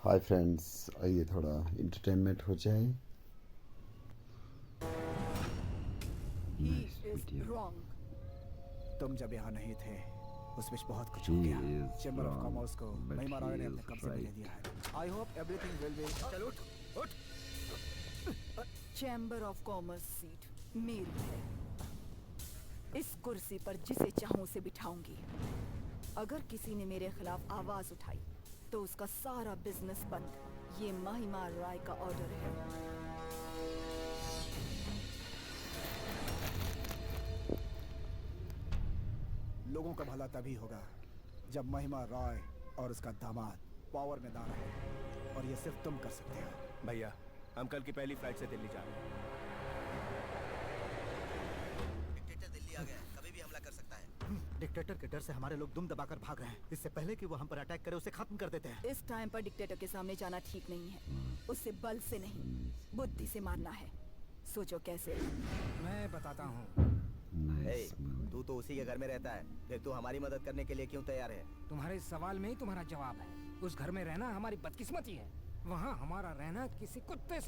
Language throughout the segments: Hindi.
हाय फ्रेंड्स, आइए थोड़ा इंटरटेनमेंट हो जाए। He nice is video. wrong. तुम जब यहाँ नहीं थे उस बीच बहुत कुछ ही हो गया। Is chamber of wrong commerce को बट महिमा ही रॉय ने इज अपने कब्जे में ले राइट। लिया है। I hope everything will be. चल उठ उठ। चैम्बर ऑफ कॉमर्स सीट मेरी है। इस कुर्सी पर जिसे चाहूं उसे बिठाऊंगी। अगर किसी ने मेरे खिलाफ आवाज उठाई तो उसका सारा बिजनेस बंद। ये महिमा राय का ऑर्डर है। लोगों का भला तभी होगा जब महिमा रॉय और उसका दामाद पावर में ना रहे, और ये सिर्फ तुम कर सकते हो। भैया, हम कल की पहली फ्लाइट से दिल्ली जा रहे हैं। डिक्टेटर दिल्ली आ गया है, कभी भी हमला कर सकता है। डिक्टेटर के डर से हमारे लोग दुम दबाकर भाग रहे हैं। इससे पहले कि वो हम पर अटैक करे उसे खत्म कर देते हैं। इस टाइम पर डिक्टेटर के सामने जाना ठीक नहीं है। उसे बल से नहीं बुद्धि से मारना है। सोचो कैसे। मैं बताता हूँ। नाइस। तू तो उसी के घर में रहता है, फिर तू हमारी मदद करने के लिए क्यों तैयार है? तुम्हारे सवाल में ही तुम्हारा जवाब है। उस घर में रहना हमारी बदकिस्मती है। वहाँ हमारा रहना किसी कुत्ते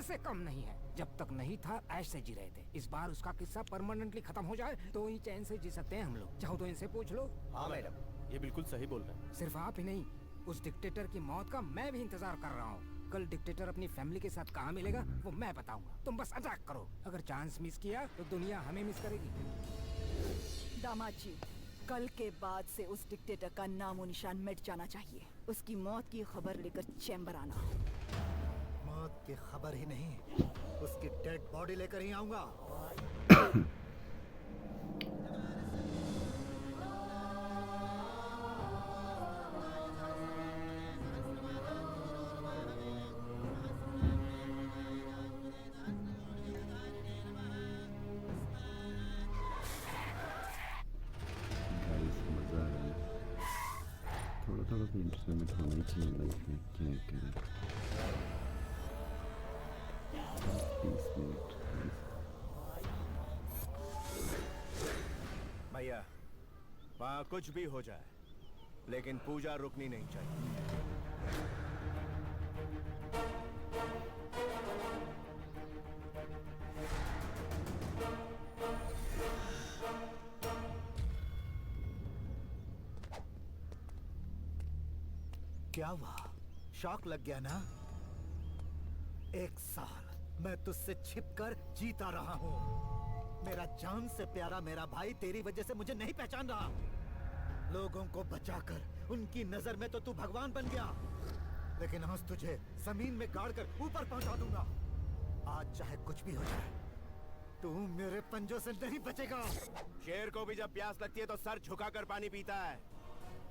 से कम नहीं है। जब तक नहीं था ऐश से जी रहे थे। इस बार उसका किस्सा परमानेंटली खत्म हो जाए तो ही चैन से जी सकते हैं हम लोग। चाहो तो इनसे पूछ लो। हाँ मैडम। ये बिल्कुल सही बोल रहे हैं। सिर्फ आप ही नहीं, उस डिक्टेटर की मौत का मैं भी इंतजार कर रहा हूँ। कल डिक्टेटर अपनी फैमिली के साथ कहाँ मिलेगा वो मैं बताऊंगा। तुम बस अटैक करो। अगर चांस मिस किया तो दुनिया हमें मिस करेगी। दामाद जी, कल के बाद से उस डिक्टेटर का नामो निशान मिट जाना चाहिए। उसकी मौत की खबर लेकर चैम्बर आना। मौत की खबर ही नहीं, उसकी डेड बॉडी लेकर ही आऊंगा। गाइस, मज़ा आ रहा है। थोड़ा थोड़ा तो इंटरटेनमेंट होना ही चाहिए लाइफ में। क्या करें। 20 मिनट। भैया, वहाँ कुछ भी हो जाए, लेकिन पूजा रुकनी नहीं चाहिए। क्या हुआ? शॉक लग गया ना? 1 साल मैं तुझसे छिपकर जीता रहा हूँ। मेरा जान से प्यारा मेरा भाई तेरी वजह से मुझे नहीं पहचान रहा। लोगों को बचाकर उनकी नजर में तो तू भगवान बन गया, लेकिन आज तुझे जमीन में गाड़कर ऊपर पहुंचा दूंगा। आज चाहे कुछ भी हो जाए, तू मेरे पंजों से नहीं बचेगा। शेर को भी जब प्यास लगती है तो सर झुकाकर पानी पीता है।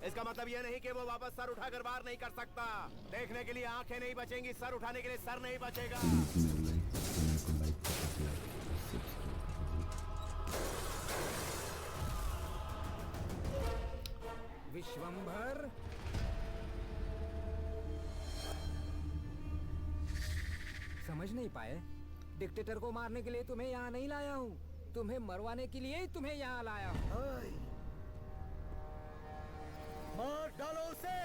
इसका मतलब यह नहीं कि वो वापस सर उठाकर वार नहीं कर सकता। देखने के लिए आंखें नहीं बचेंगी, सर उठाने के लिए सर नहीं बचेगा। विश्वंभर, समझ नहीं पाए? डिक्टेटर को मारने के लिए तुम्हें यहाँ नहीं लाया हूँ, तुम्हें मरवाने के लिए ही तुम्हें यहाँ लाया हूँ। मार डालो उसे।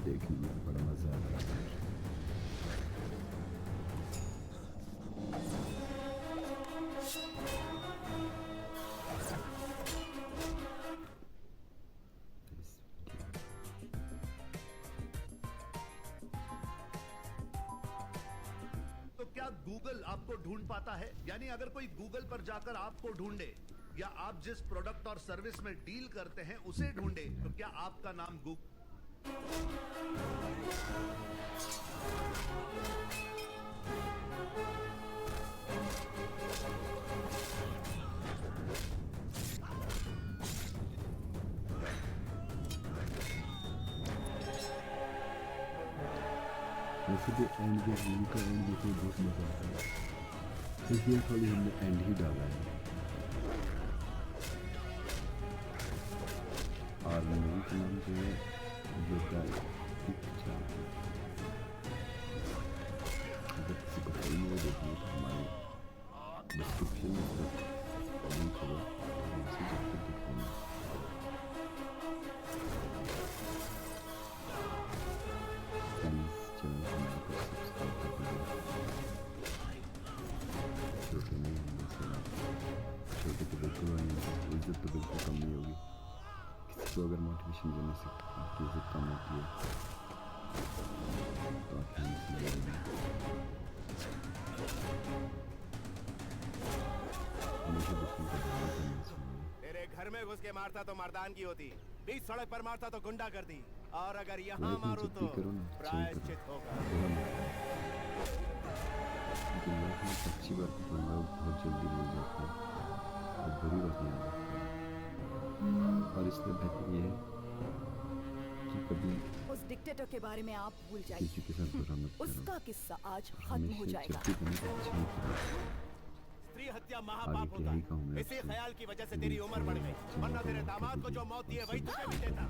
देखने में बड़ा मजा आ रहा है। तो क्या गूगल आपको ढूंढ पाता है? यानी अगर कोई गूगल पर जाकर आपको ढूंढे या आप जिस प्रोडक्ट और सर्विस में डील करते हैं उसे ढूंढे, तो क्या आपका नाम गूगल वैसे भी एंड के मूवी का एंड देखिए बहुत मज़ा आता है, इसलिए खाली हमने एंड ही डाला है। और मूवी का नाम जो है योद्धा पिक्चर। अगर किसी को फिल्म में देखनी है तो हमारे डिस्क्रिप्शन में उसका लिंक होगा, वहाँ से जाकर देख लेना। प्लीज़ चैनल हमारे को सब्सक्राइब कर दीजिए। छोटे नहीं होंगे सर, छोटे तो बिल्कुल नहीं, इज्जत तो बिल्कुल कम नहीं होगी। किसी को अगर मोटिवेशन देने से आपकी इज्जत कम होती है तो आप हमसे बोलेंगे। हमेशा दुश्मन का ध्यान करना चाहिए। तेरे घर में घुस के मारता तो मर्दान की होती, बीच सड़क पर मारता तो गुंडा कर दी, और अगर यहाँ लाइफ में मारूं जब तो भी करो ना अच्छे प्रायश्चित करो, होगा। बुरा मत करो। लेकिन लाइफ में अच्छी बात को लोग बहुत जल्दी भूल जाते हैं और बुरी बात याद रखते हैं। और इसलिए बेहतर ये है कि कभी उस डिक्टेटर के बारे में आप भूल किसी जाइए। के साथ बुरा मत करो। उसका किस्सा आज खत्म हो हमेशा जाएगा। जब भी बने तो अच्छे ही करो। स्त्री हत्या आगे महापाप क्या होता ही कहूँ मैं है। इसी आपसे। ख्याल की वजह से तेरी उम्र बढ़ गई, वरना तेरे दामाद को जो मौत दी है वही तुझे भी देता।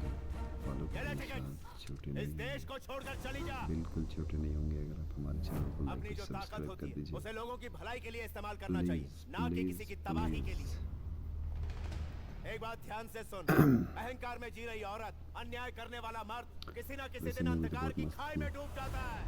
फॉलो चले करें, टिकट, साथ छोटे इस नहीं देश होंगे, को छोड़कर चली जा। बिल्कुल छोटे नहीं होंगे अगर आप हमारे चैनल को अपनी लाइक जो और ताकत सब्सक्राइब होती कर है दीजिए। उसे लोगों की भलाई के लिए इस्तेमाल करना प्लीज चाहिए, ना कि किसी की तबाही के लिए। एक बात ध्यान से सुन, अहंकार में जी रही औरत, अन्याय करने वाला मर्द किसी न किसी वैसे दिन मूवी तो अंधकार बहुत की मस्त खाई थी। में डूब जाता है।